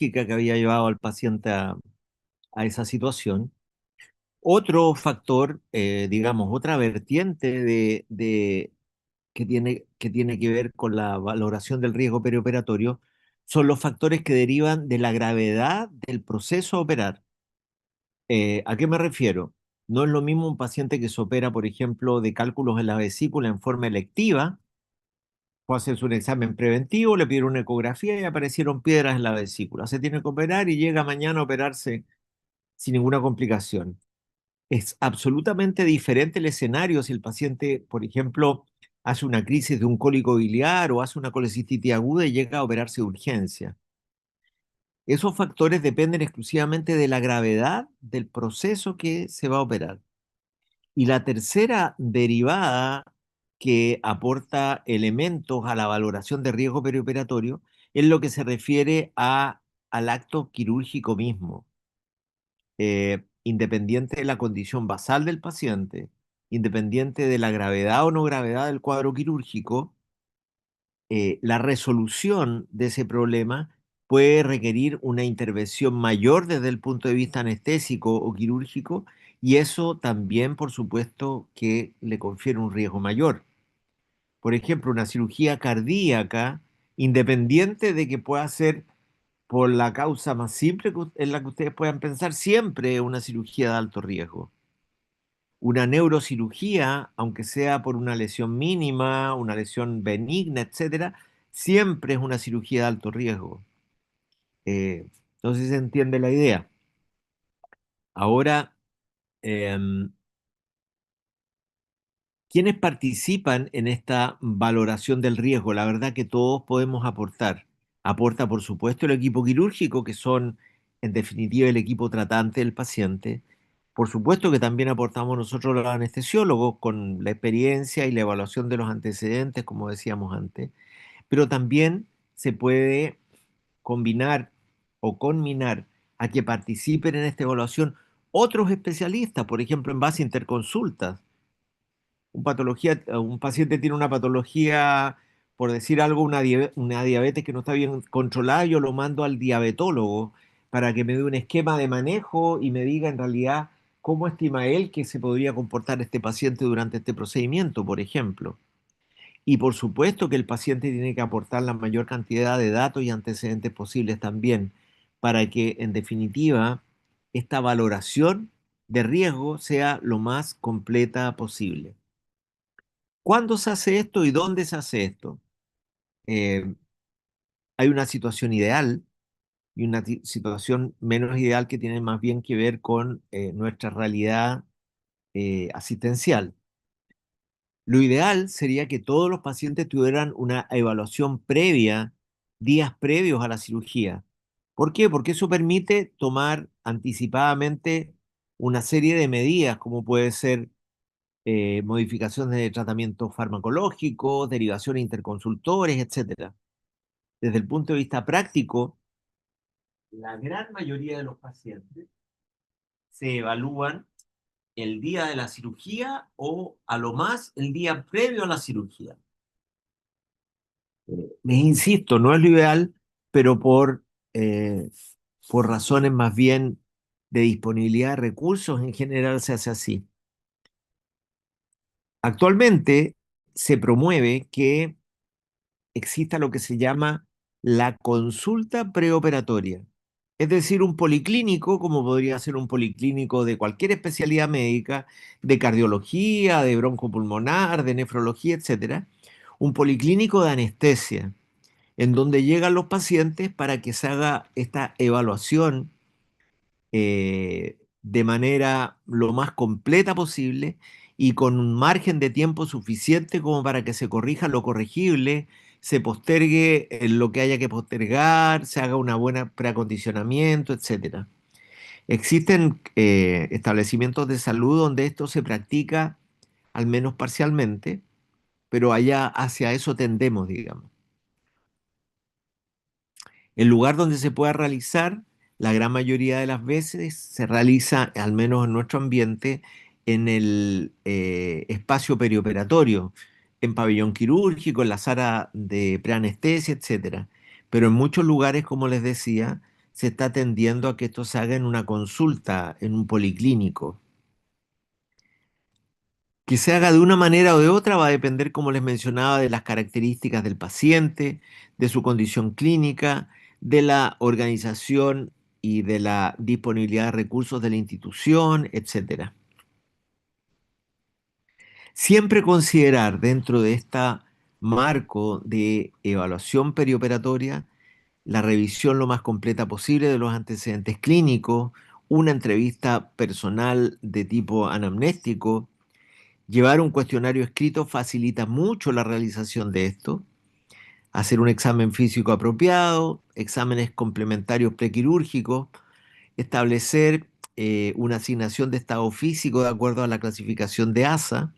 quirúrgica que había llevado al paciente a esa situación. Otro factor, digamos, otra vertiente que tiene que ver con la valoración del riesgo perioperatorio son los factores que derivan de la gravedad del proceso a operar. ¿A qué me refiero? No es lo mismo un paciente que se opera, por ejemplo, de cálculos en la vesícula en forma electiva, puede hacerse un examen preventivo, le pidieron una ecografía y aparecieron piedras en la vesícula. Se tiene que operar y llega mañana a operarse sin ninguna complicación. Es absolutamente diferente el escenario si el paciente, por ejemplo, hace una crisis de un cólico biliar o hace una colecistitis aguda y llega a operarse de urgencia. Esos factores dependen exclusivamente de la gravedad del proceso que se va a operar. Y la tercera derivada que aporta elementos a la valoración de riesgo perioperatorio es lo que se refiere al acto quirúrgico mismo. Independiente de la condición basal del paciente, independiente de la gravedad o no gravedad del cuadro quirúrgico, la resolución de ese problema puede requerir una intervención mayor desde el punto de vista anestésico o quirúrgico, y eso también, por supuesto, que le confiere un riesgo mayor. Por ejemplo, una cirugía cardíaca, independiente de que pueda ser por la causa más simple en la que ustedes puedan pensar, siempre es una cirugía de alto riesgo. Una neurocirugía, aunque sea por una lesión mínima, una lesión benigna, etcétera, siempre es una cirugía de alto riesgo. Eh, no sé si se entiende la idea. Ahora, em, ¿quiénes participan en esta valoración del riesgo? La verdad que todos podemos aportar. Aporta, por supuesto, el equipo quirúrgico, que son, en definitiva, el equipo tratante del paciente. Por supuesto que también aportamos nosotros los anestesiólogos con la experiencia y la evaluación de los antecedentes, como decíamos antes. Pero también se puede combinar o conminar a que participen en esta evaluación otros especialistas, por ejemplo, en base a interconsultas. Un paciente tiene una patología, por decir algo, una diabetes que no está bien controlada, yo lo mando al diabetólogo para que me dé un esquema de manejo y me diga en realidad cómo estima él que se podría comportar este paciente durante este procedimiento, por ejemplo. Y por supuesto que el paciente tiene que aportar la mayor cantidad de datos y antecedentes posibles también, para que en definitiva esta valoración de riesgo sea lo más completa posible. ¿Cuándo se hace esto y dónde se hace esto? Eh, Hay una situación ideal y una situación menos ideal que tiene más bien que ver con nuestra realidad asistencial. Lo ideal sería que todos los pacientes tuvieran una evaluación previa, días previos a la cirugía. ¿Por qué? Porque eso permite tomar anticipadamente una serie de medidas, como puede ser modificaciones de tratamientos farmacológicos, derivaciones interconsultores, etcétera. Desde el punto de vista práctico, la gran mayoría de los pacientes se evalúan el día de la cirugía o a lo más el día previo a la cirugía. Les insisto, no es lo ideal, pero por razones más bien de disponibilidad de recursos, en general se hace así. Actualmente se promueve que exista lo que se llama la consulta preoperatoria. Es decir, un policlínico, como podría ser un policlínico de cualquier especialidad médica, de cardiología, de broncopulmonar, de nefrología, etcétera, un policlínico de anestesia, en donde llegan los pacientes para que se haga esta evaluación de manera lo más completa posible y con un margen de tiempo suficiente como para que se corrija lo corregible, se postergue lo que haya que postergar, se haga una buena preacondicionamiento, etcétera. Existen establecimientos de salud donde esto se practica al menos parcialmente, pero allá hacia eso tendemos, digamos. El lugar donde se pueda realizar, la gran mayoría de las veces se realiza, al menos en nuestro ambiente, en el espacio perioperatorio, en pabellón quirúrgico, en la sala de preanestesia, etcétera. Pero en muchos lugares, como les decía, se está tendiendo a que esto se haga en una consulta, en un policlínico. Que se haga de una manera o de otra va a depender, como les mencionaba, de las características del paciente, de su condición clínica, de la organización y de la disponibilidad de recursos de la institución, etcétera. Siempre considerar dentro de este marco de evaluación perioperatoria la revisión lo más completa posible de los antecedentes clínicos, una entrevista personal de tipo anamnéstico. Llevar un cuestionario escrito facilita mucho la realización de esto. Hacer un examen físico apropiado, exámenes complementarios prequirúrgicos, establecer una asignación de estado físico de acuerdo a la clasificación de ASA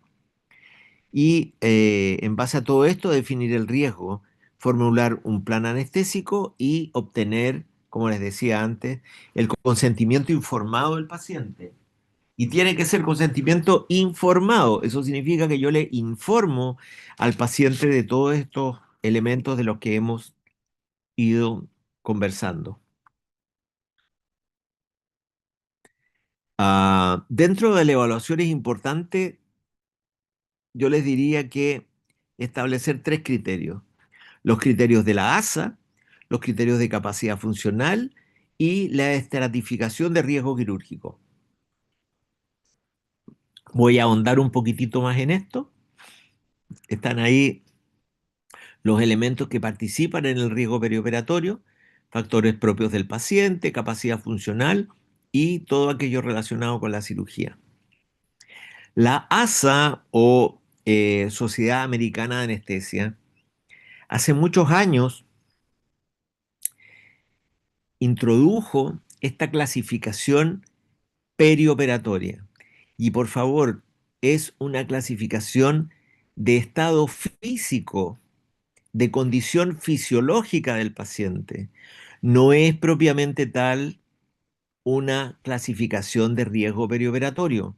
y en base a todo esto definir el riesgo, formular un plan anestésico y obtener, como les decía antes, el consentimiento informado del paciente. Y tiene que ser consentimiento informado. Eso significa que yo le informo al paciente de todos estos elementos de los que hemos ido conversando. Dentro de la evaluación es importante, yo les diría que establecer tres criterios. Los criterios de la ASA, los criterios de capacidad funcional y la estratificación de riesgo quirúrgico. Voy a ahondar un poquitito más en esto. Están ahí los elementos que participan en el riesgo perioperatorio, factores propios del paciente, capacidad funcional y todo aquello relacionado con la cirugía. La ASA o Sociedad Americana de Anestesia hace muchos años introdujo esta clasificación perioperatoria y por favor es una clasificación de estado físico, de condición fisiológica del paciente. No es propiamente tal una clasificación de riesgo perioperatorio.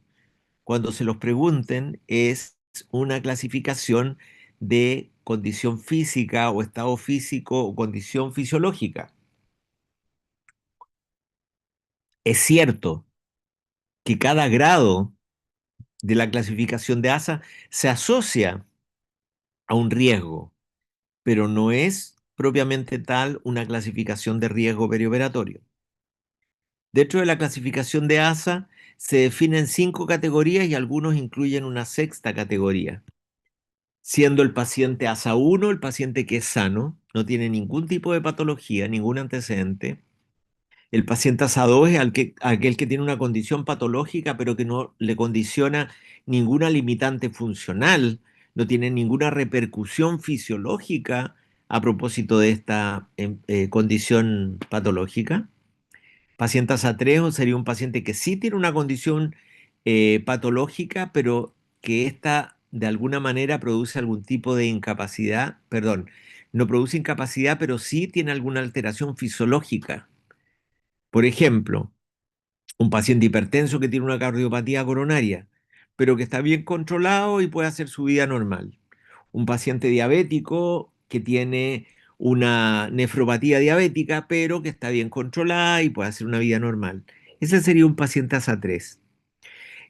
Cuando se los pregunten, es una clasificación de condición física o estado físico o condición fisiológica. Es cierto que cada grado de la clasificación de ASA se asocia a un riesgo, pero no es propiamente tal una clasificación de riesgo perioperatorio. Dentro de la clasificación de ASA se definen cinco categorías y algunos incluyen una sexta categoría, siendo el paciente ASA 1 el paciente que es sano, no tiene ningún tipo de patología, ningún antecedente. El paciente ASA 2 es aquel que tiene una condición patológica pero que no le condiciona ninguna limitante funcional, no tiene ninguna repercusión fisiológica a propósito de esta condición patológica. Paciente asatrejo sería un paciente que sí tiene una condición patológica, pero que ésta de alguna manera produce algún tipo de incapacidad, perdón, no produce incapacidad, pero sí tiene alguna alteración fisiológica. Por ejemplo, un paciente hipertenso que tiene una cardiopatía coronaria, pero que está bien controlado y puede hacer su vida normal. Un paciente diabético que tiene una nefropatía diabética, pero que está bien controlada y puede hacer una vida normal. Ese sería un paciente ASA 3.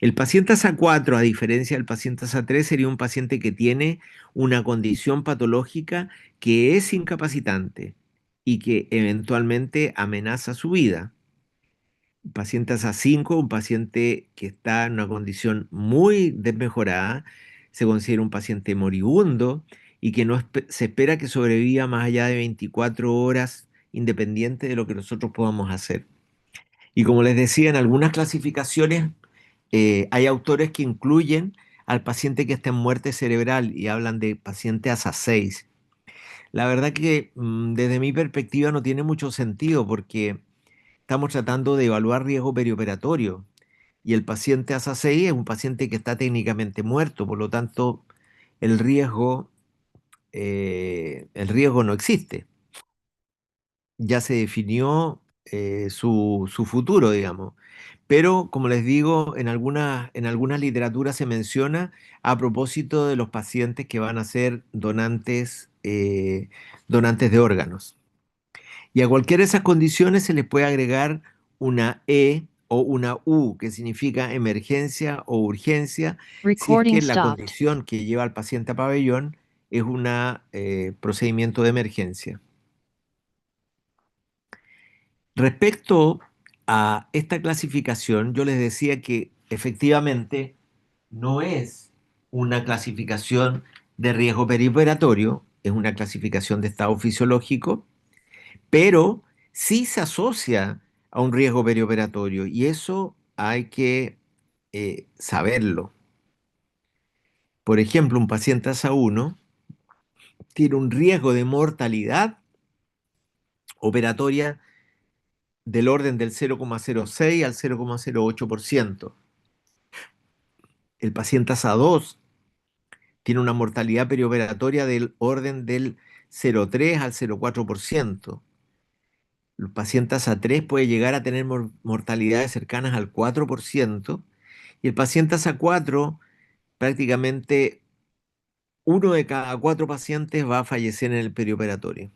El paciente ASA 4, a diferencia del paciente ASA 3, sería un paciente que tiene una condición patológica que es incapacitante y que eventualmente amenaza su vida. Paciente ASA 5, un paciente que está en una condición muy desmejorada, se considera un paciente moribundo y que no se espera que sobreviva más allá de 24 horas, independiente de lo que nosotros podamos hacer. Y como les decía, en algunas clasificaciones hay autores que incluyen al paciente que está en muerte cerebral y hablan de paciente ASA 6. La verdad que desde mi perspectiva no tiene mucho sentido porque estamos tratando de evaluar riesgo perioperatorio y el paciente ASA 6 es un paciente que está técnicamente muerto, por lo tanto el riesgo no existe. Ya se definió su futuro, digamos. Pero, como les digo, en algunas literaturas se menciona a propósito de los pacientes que van a ser donantes de órganos. Y a cualquiera de esas condiciones se le puede agregar una E o una U, que significa emergencia o urgencia, si es Recording que la stopped. condición que lleva al paciente a pabellón es un procedimiento de emergencia. Respecto a esta clasificación, yo les decía que efectivamente no es una clasificación de riesgo perioperatorio, es una clasificación de estado fisiológico, pero sí se asocia a un riesgo perioperatorio y eso hay que saberlo. Por ejemplo, un paciente ASA1 tiene un riesgo de mortalidad operatoria del orden del 0,06 al 0,08%. El paciente ASA2 tiene una mortalidad perioperatoria del orden del 0,3 al 0,4%. Los pacientes ASA3 puede llegar a tener mortalidades cercanas al 4%, y el paciente ASA4 prácticamente uno de cada cuatro pacientes va a fallecer en el perioperatorio.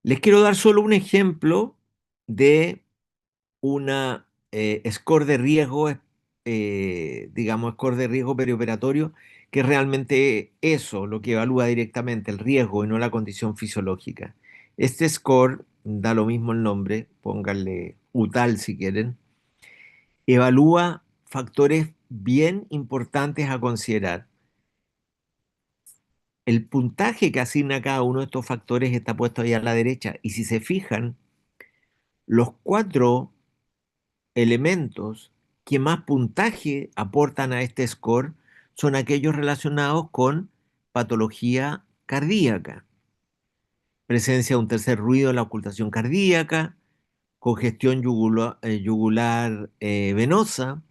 Les quiero dar solo un ejemplo de una score de riesgo, digamos, score de riesgo perioperatorio, que es realmente eso, lo que evalúa directamente el riesgo y no la condición fisiológica. Este score, da lo mismo el nombre, pónganle UTAL si quieren, evalúa factores bien importantes a considerar. El puntaje que asigna cada uno de estos factores está puesto ahí a la derecha, y si se fijan, los cuatro elementos que más puntaje aportan a este score son aquellos relacionados con patología cardíaca, presencia de un tercer ruido en la ocultación cardíaca, congestión yugular venosa,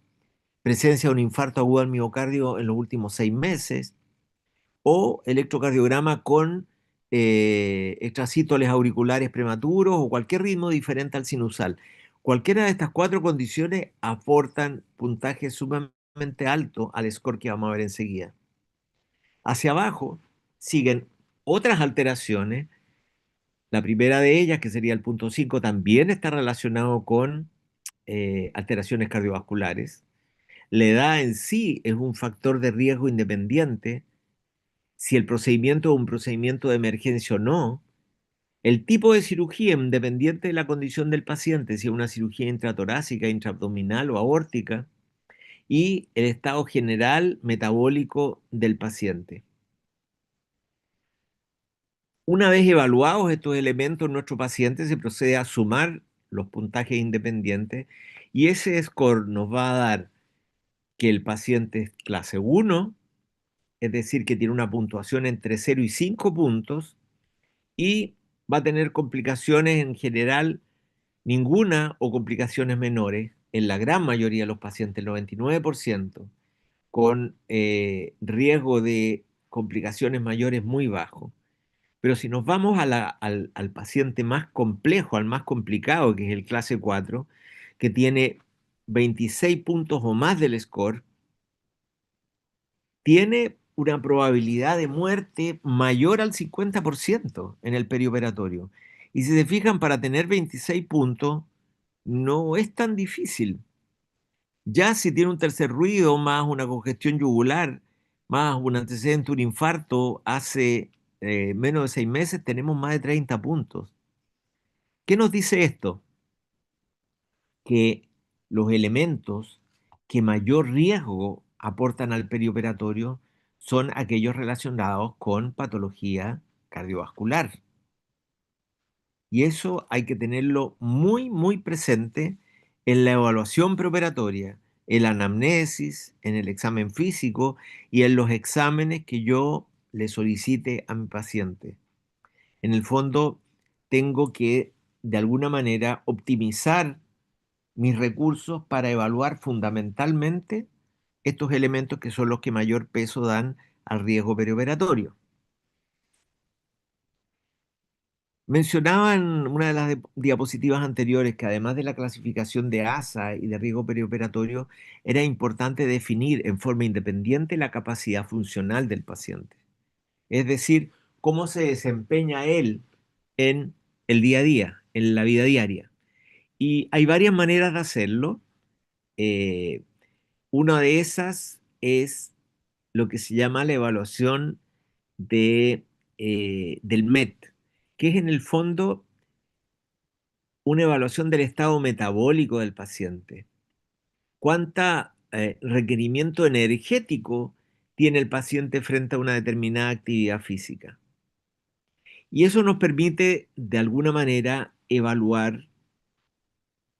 presencia de un infarto agudo al miocardio en los últimos 6 meses, o electrocardiograma con extracístoles auriculares prematuros o cualquier ritmo diferente al sinusal. Cualquiera de estas cuatro condiciones aportan puntaje sumamente alto al score que vamos a ver enseguida. Hacia abajo siguen otras alteraciones. La primera de ellas, que sería el punto 5, también está relacionado con alteraciones cardiovasculares. La edad en sí es un factor de riesgo independiente. Si el procedimiento es un procedimiento de emergencia o no, el tipo de cirugía, independiente de la condición del paciente, si es una cirugía intratorácica, intraabdominal o aórtica, y el estado general metabólico del paciente. Una vez evaluados estos elementos en nuestro paciente, se procede a sumar los puntajes independientes, y ese score nos va a dar que el paciente es clase 1, es decir, que tiene una puntuación entre 0 y 5 puntos, y va a tener complicaciones en general ninguna o complicaciones menores en la gran mayoría de los pacientes, el 99%, con riesgo de complicaciones mayores muy bajo. Pero si nos vamos al paciente más complejo, al más complicado, que es el clase 4, que tiene 26 puntos o más del score, tiene una probabilidad de muerte mayor al 50% en el perioperatorio. Y si se fijan, para tener 26 puntos no es tan difícil. Ya si tiene un tercer ruido, más una congestión yugular, más un antecedente, un infarto, hace menos de 6 meses tenemos más de 30 puntos. ¿Qué nos dice esto? Que los elementos que mayor riesgo aportan al perioperatorio son aquellos relacionados con patología cardiovascular. Y eso hay que tenerlo muy, muy presente en la evaluación preoperatoria, en la anamnesis, en el examen físico y en los exámenes que yo le solicite a mi paciente. En el fondo, tengo que, de alguna manera, optimizar mis recursos para evaluar fundamentalmente estos elementos que son los que mayor peso dan al riesgo perioperatorio. Mencionaba en una de las diapositivas anteriores que además de la clasificación de ASA y de riesgo perioperatorio, era importante definir en forma independiente la capacidad funcional del paciente. Es decir, cómo se desempeña él en el día a día, en la vida diaria. Y hay varias maneras de hacerlo. Eh, una de esas es lo que se llama la evaluación del MET, que es en el fondo una evaluación del estado metabólico del paciente. ¿Cuánta requerimiento energético tiene el paciente frente a una determinada actividad física? Y eso nos permite, de alguna manera, evaluar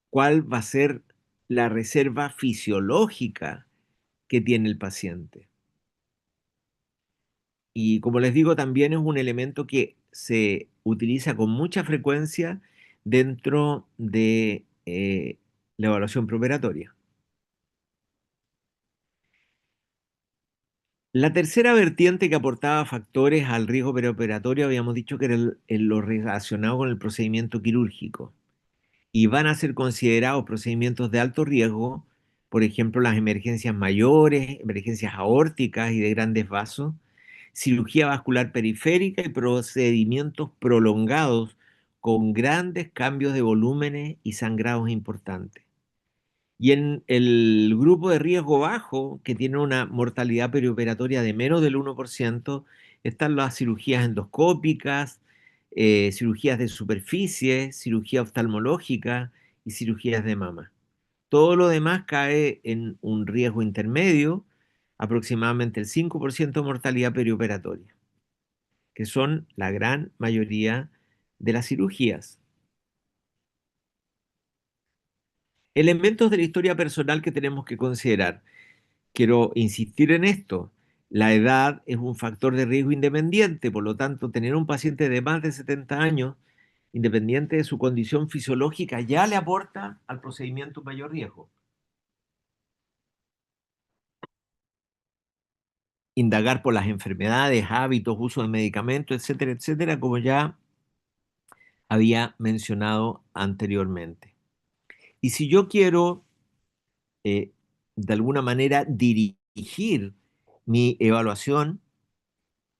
cuál va a ser la reserva fisiológica que tiene el paciente. Y como les digo, también es un elemento que se utiliza con mucha frecuencia dentro de la evaluación preoperatoria. La tercera vertiente que aportaba factores al riesgo preoperatorio habíamos dicho que era lo relacionado con el procedimiento quirúrgico. Y van a ser considerados procedimientos de alto riesgo, por ejemplo, las emergencias mayores, emergencias aórticas y de grandes vasos, cirugía vascular periférica y procedimientos prolongados con grandes cambios de volúmenes y sangrados importantes. Y en el grupo de riesgo bajo, que tiene una mortalidad perioperatoria de menos del 1%, están las cirugías endoscópicas, cirugías de superficie, cirugía oftalmológica y cirugías de mama. Todo lo demás cae en un riesgo intermedio, aproximadamente el 5% de mortalidad perioperatoria, que son la gran mayoría de las cirugías. Elementos de la historia personal que tenemos que considerar. Quiero insistir en esto. La edad es un factor de riesgo independiente, por lo tanto, tener un paciente de más de 70 años, independiente de su condición fisiológica, ya le aporta al procedimiento un mayor riesgo. Indagar por las enfermedades, hábitos, uso de medicamentos, etcétera, etcétera, como ya había mencionado anteriormente. Y si yo quiero, eh, de alguna manera, dirigir mi evaluación,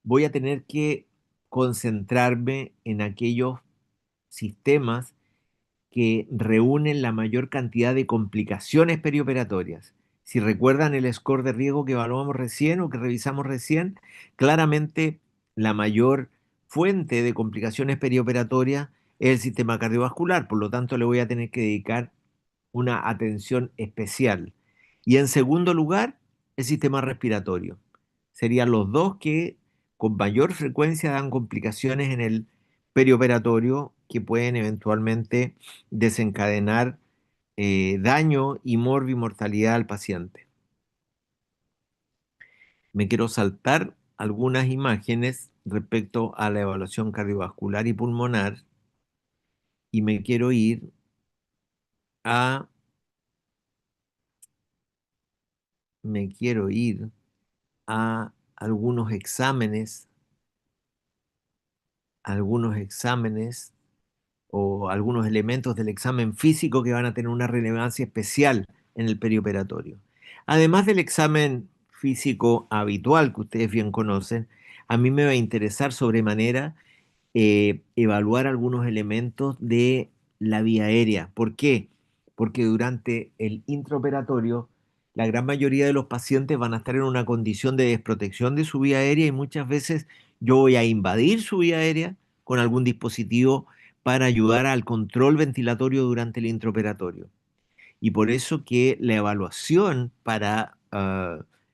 voy a tener que concentrarme en aquellos sistemas que reúnen la mayor cantidad de complicaciones perioperatorias. Si recuerdan el score de riesgo que evaluamos recién o que revisamos recién, claramente la mayor fuente de complicaciones perioperatorias es el sistema cardiovascular, por lo tanto le voy a tener que dedicar una atención especial. Y en segundo lugar, el sistema respiratorio. Serían los dos que con mayor frecuencia dan complicaciones en el perioperatorio que pueden eventualmente desencadenar daño y mortalidad al paciente. Me quiero saltar algunas imágenes respecto a la evaluación cardiovascular y pulmonar y a, me quiero ir a algunos exámenes o algunos elementos del examen físico que van a tener una relevancia especial en el perioperatorio. Además del examen físico habitual que ustedes bien conocen, a mí me va a interesar sobremanera evaluar algunos elementos de la vía aérea. ¿Por qué? Porque durante el intraoperatorio la gran mayoría de los pacientes van a estar en una condición de desprotección de su vía aérea y muchas veces yo voy a invadir su vía aérea con algún dispositivo para ayudar al control ventilatorio durante el intraoperatorio. Y por eso que la evaluación para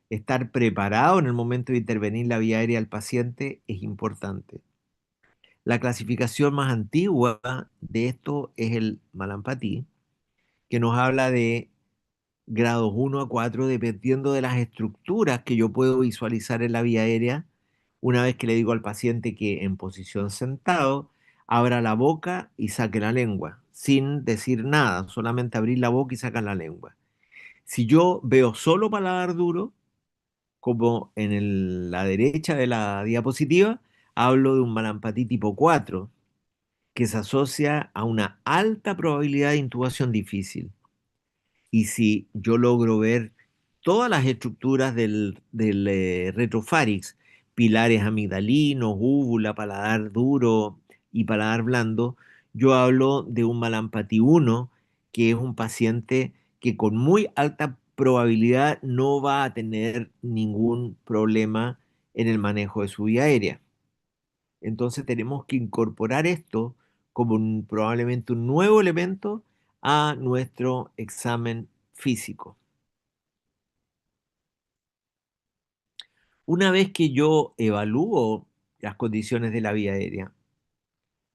estar preparado en el momento de intervenir la vía aérea del paciente es importante. La clasificación más antigua de esto es el Malampatí, que nos habla de grados 1 a 4 dependiendo de las estructuras que yo puedo visualizar en la vía aérea, una vez que le digo al paciente que en posición sentado abra la boca y saque la lengua, sin decir nada, solamente abrir la boca y sacar la lengua. Si yo veo solo paladar duro, como en la derecha de la diapositiva, hablo de un Malampatí tipo 4 que se asocia a una alta probabilidad de intubación difícil. Y si yo logro ver todas las estructuras del retrofarinx, pilares amigdalinos, úvula, paladar duro y paladar blando, yo hablo de un Malampati 1, que es un paciente que con muy alta probabilidad no va a tener ningún problema en el manejo de su vía aérea. Entonces tenemos que incorporar esto como probablemente un nuevo elemento a nuestro examen físico. Una vez que yo evalúo las condiciones de la vía aérea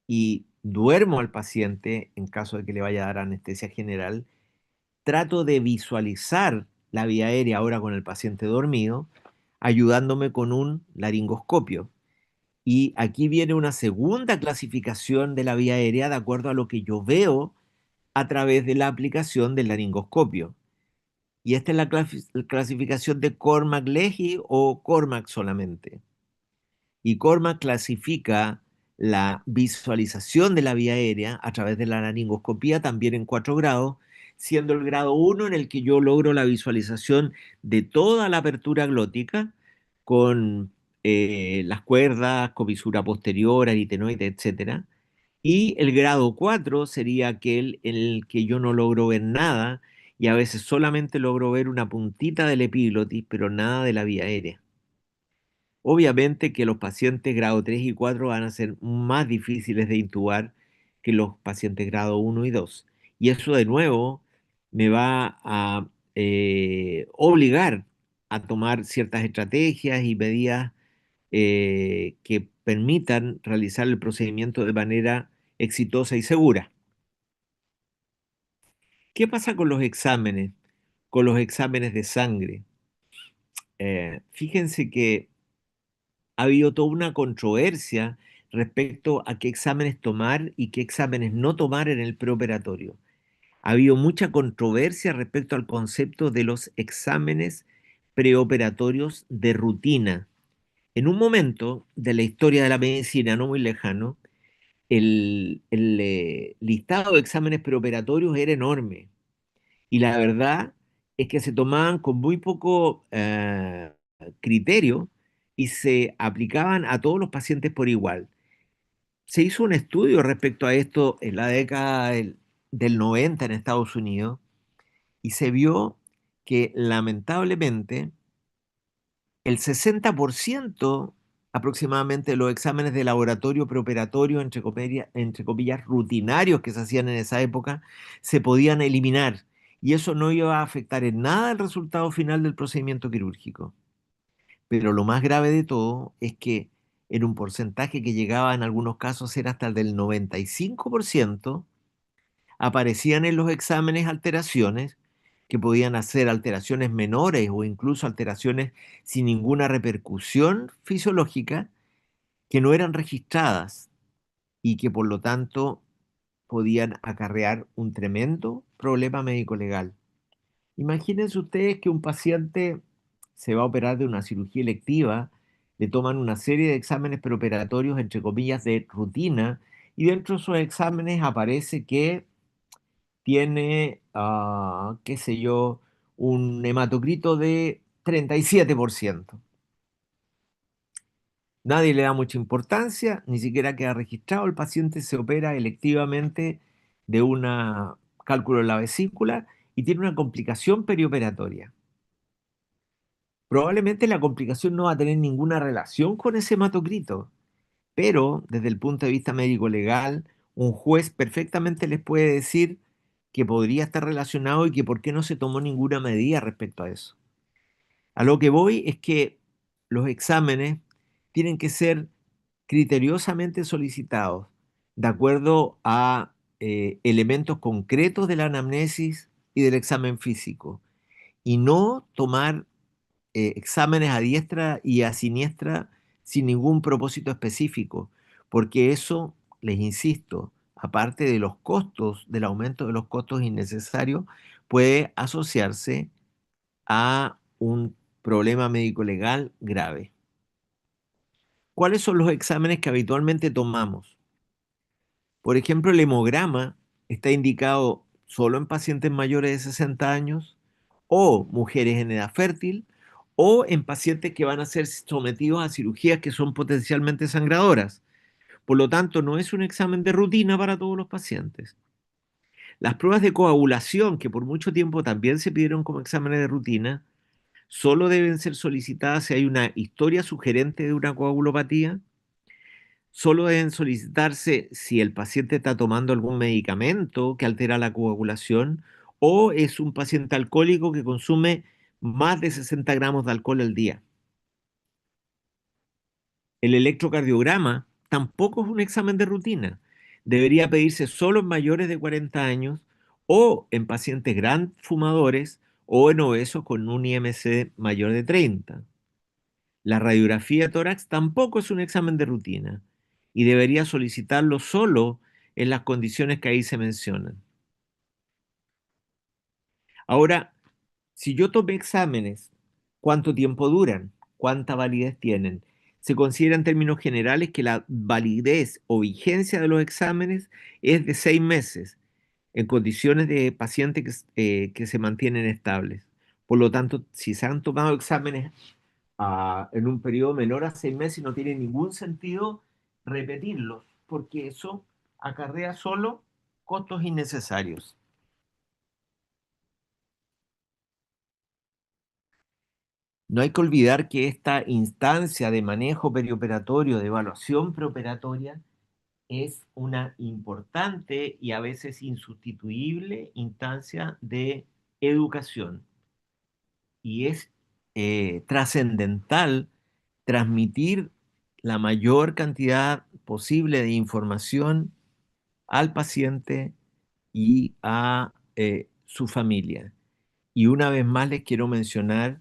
y duermo al paciente en caso de que le vaya a dar anestesia general, trato de visualizar la vía aérea ahora con el paciente dormido, ayudándome con un laringoscopio. Y aquí viene una segunda clasificación de la vía aérea de acuerdo a lo que yo veo a través de la aplicación del laringoscopio. Y esta es la clasificación de Cormac-Lehy o Cormac solamente. Y Cormac clasifica la visualización de la vía aérea a través de la laringoscopía también en 4 grados, siendo el grado 1 en el que yo logro la visualización de toda la apertura glótica con las cuerdas, comisura posterior, aritenoide, etcétera. Y el grado 4 sería aquel en el que yo no logro ver nada y a veces solamente logro ver una puntita del epiglotis, pero nada de la vía aérea. Obviamente que los pacientes grado 3 y 4 van a ser más difíciles de intubar que los pacientes grado 1 y 2. Y eso de nuevo me va a obligar a tomar ciertas estrategias y medidas que permitan realizar el procedimiento de manera exitosa y segura. ¿Qué pasa con los exámenes? Con los exámenes de sangre. Fíjense que ha habido toda una controversia respecto a qué exámenes tomar y qué exámenes no tomar en el preoperatorio. Ha habido mucha controversia respecto al concepto de los exámenes preoperatorios de rutina. En un momento de la historia de la medicina, no muy lejano, el listado de exámenes preoperatorios era enorme y la verdad es que se tomaban con muy poco criterio y se aplicaban a todos los pacientes por igual. Se hizo un estudio respecto a esto en la década del 90 en Estados Unidos y se vio que lamentablemente el 60% aproximadamente de los exámenes de laboratorio preoperatorio, entre comillas, rutinarios que se hacían en esa época, se podían eliminar. Y eso no iba a afectar en nada el resultado final del procedimiento quirúrgico. Pero lo más grave de todo es que en un porcentaje que llegaba en algunos casos a ser hasta el del 95%, aparecían en los exámenes alteraciones que podían hacer alteraciones menores o incluso alteraciones sin ninguna repercusión fisiológica que no eran registradas y que por lo tanto podían acarrear un tremendo problema médico-legal. Imagínense ustedes que un paciente se va a operar de una cirugía electiva, le toman una serie de exámenes preoperatorios, entre comillas, de rutina, y dentro de esos exámenes aparece que tiene, qué sé yo, un hematocrito de 37%. Nadie le da mucha importancia, ni siquiera queda registrado. El paciente se opera electivamente de un cálculo de la vesícula y tiene una complicación perioperatoria. Probablemente la complicación no va a tener ninguna relación con ese hematocrito, pero desde el punto de vista médico-legal, un juez perfectamente les puede decir que podría estar relacionado y que por qué no se tomó ninguna medida respecto a eso. A lo que voy es que los exámenes tienen que ser criteriosamente solicitados de acuerdo a elementos concretos de la anamnesis y del examen físico y no tomar exámenes a diestra y a siniestra sin ningún propósito específico, porque eso, les insisto, aparte de los costos, del aumento de los costos innecesarios, puede asociarse a un problema médico-legal grave. ¿Cuáles son los exámenes que habitualmente tomamos? Por ejemplo, el hemograma está indicado solo en pacientes mayores de 60 años o mujeres en edad fértil o en pacientes que van a ser sometidos a cirugías que son potencialmente sangradoras. Por lo tanto, no es un examen de rutina para todos los pacientes. Las pruebas de coagulación, que por mucho tiempo también se pidieron como exámenes de rutina, solo deben ser solicitadas si hay una historia sugerente de una coagulopatía. Solo deben solicitarse si el paciente está tomando algún medicamento que altera la coagulación o es un paciente alcohólico que consume más de 60 gramos de alcohol al día. El electrocardiograma tampoco es un examen de rutina. Debería pedirse solo en mayores de 40 años o en pacientes gran fumadores o en obesos con un IMC mayor de 30. La radiografía de tórax tampoco es un examen de rutina y debería solicitarlo solo en las condiciones que ahí se mencionan. Ahora, si yo tomé exámenes, ¿cuánto tiempo duran? ¿Cuánta validez tienen? Se considera en términos generales que la validez o vigencia de los exámenes es de 6 meses en condiciones de pacientes que se mantienen estables. Por lo tanto, si se han tomado exámenes en un periodo menor a 6 meses, no tiene ningún sentido repetirlos, porque eso acarrea solo costos innecesarios. No hay que olvidar que esta instancia de manejo perioperatorio, de evaluación preoperatoria, es una importante y a veces insustituible instancia de educación y es trascendental transmitir la mayor cantidad posible de información al paciente y a su familia. Y una vez más les quiero mencionar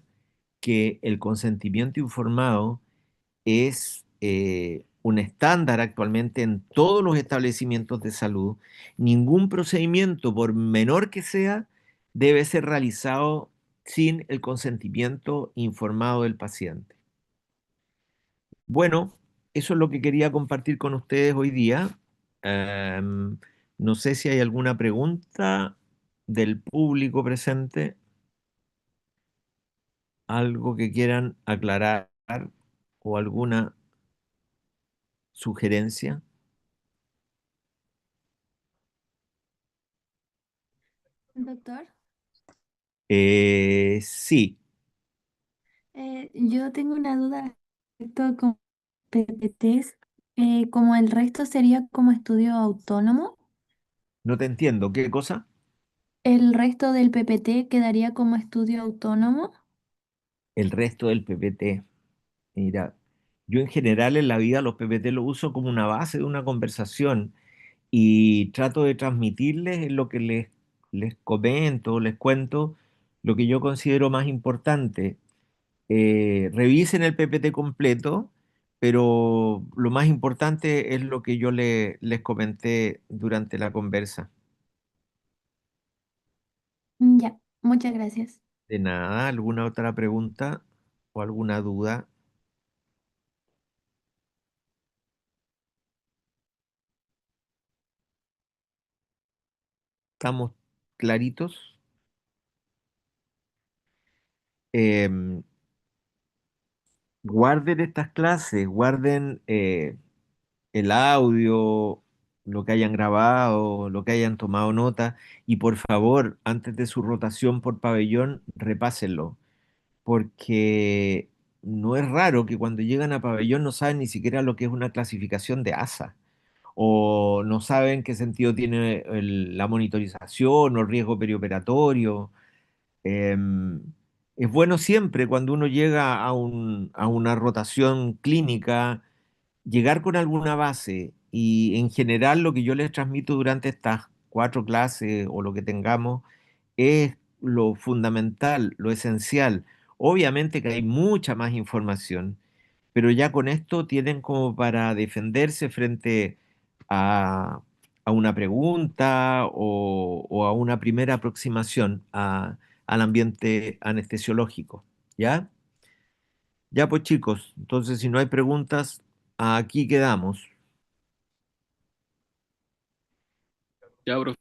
que el consentimiento informado es un estándar actualmente en todos los establecimientos de salud. Ningún procedimiento, por menor que sea, debe ser realizado sin el consentimiento informado del paciente. Bueno, eso es lo que quería compartir con ustedes hoy día. Em, no sé si hay alguna pregunta del público presente, algo que quieran aclarar o alguna sugerencia. Doctor, Sí, yo tengo una duda respecto con PPTs, como el resto sería como estudio autónomo, no te entiendo. ¿Qué cosa? el resto del PPT quedaría como estudio autónomo. El resto del PPT. Mira, yo en general en la vida los PPT los uso como una base de una conversación y trato de transmitirles en lo que les comento, les cuento, lo que yo considero más importante. Revisen el PPT completo, pero lo más importante es lo que yo les comenté durante la conversa. Ya, muchas gracias. De nada, ¿alguna otra pregunta o alguna duda? ¿Estamos claritos? Em, Guarden estas clases, guarden el audio, lo que hayan grabado, lo que hayan tomado nota y por favor, antes de su rotación por pabellón, repásenlo, porque no es raro que cuando llegan a pabellón no saben ni siquiera lo que es una clasificación de ASA o no saben qué sentido tiene la monitorización o el riesgo perioperatorio. Em, es bueno siempre cuando uno llega a una rotación clínica, llegar con alguna base y en general lo que yo les transmito durante estas 4 clases o lo que tengamos es lo fundamental, lo esencial. Obviamente que hay mucha más información, pero ya con esto tienen como para defenderse frente a, a una pregunta o a una primera aproximación al ambiente anestesiológico. ¿Ya? Ya pues chicos, entonces si no hay preguntas, aquí quedamos. Ya, bro.